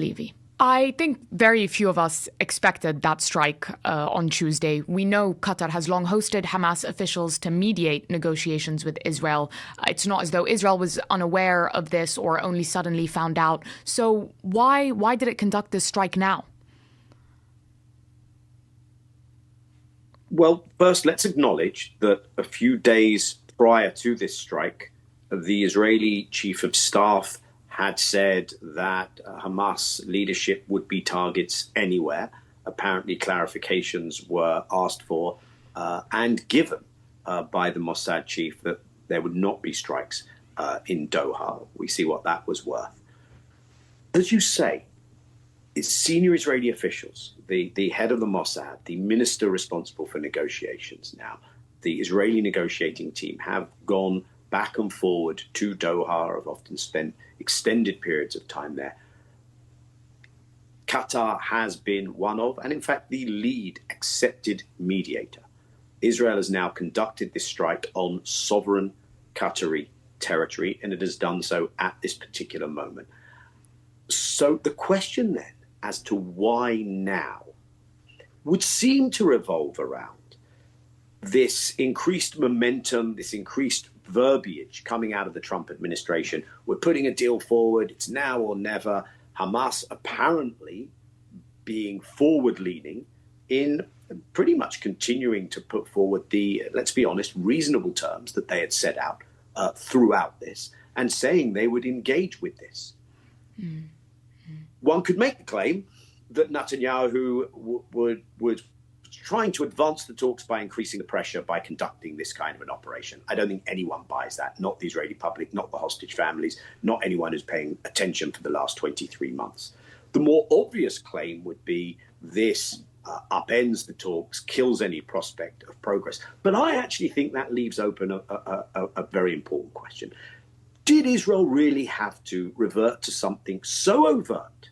Levy. I think very few of us expected that strike on Tuesday. We know Qatar has long hosted Hamas officials to mediate negotiations with Israel. It's not as though Israel was unaware of this or only suddenly found out. So why did it conduct this strike now? Well, first, let's acknowledge that a few days prior to this strike, the Israeli chief of staff had said that Hamas leadership would be targets anywhere. Apparently, clarifications were asked for and given by the Mossad chief that there would not be strikes in Doha. We see what that was worth. As you say, it's senior Israeli officials, the head of the Mossad, the minister responsible for negotiations now, the Israeli negotiating team have gone back and forward to Doha. Have often spent extended periods of time there. Qatar has been one of, and in fact, the lead accepted mediator. Israel has now conducted this strike on sovereign Qatari territory, and it has done so at this particular moment. So the question then as to why now would seem to revolve around this increased momentum, this increased verbiage coming out of the Trump administration. We're putting a deal forward. It's now or never. Hamas apparently being forward-leaning in pretty much continuing to put forward the, let's be honest, reasonable terms that they had set out throughout this and saying they would engage with this. Mm-hmm. One could make the claim that Netanyahu would trying to advance the talks by increasing the pressure by conducting this kind of an operation. I don't think anyone buys that, not the Israeli public, not the hostage families, not anyone who's paying attention for the last 23 months. The more obvious claim would be this upends the talks, kills any prospect of progress. But I actually think that leaves open a very important question. Did Israel really have to revert to something so overt,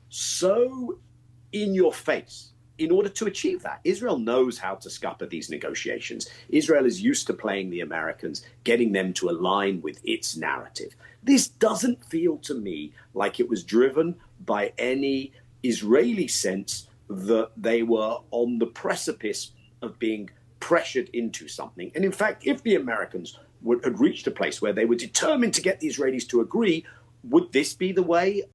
so in your face, in order to achieve that? Israel knows how to scupper these negotiations. Israel is used to playing the Americans, getting them to align with its narrative. This doesn't feel to me like it was driven by any Israeli sense that they were on the precipice of being pressured into something. And in fact, if the Americans had reached a place where they were determined to get the Israelis to agree, would this be the way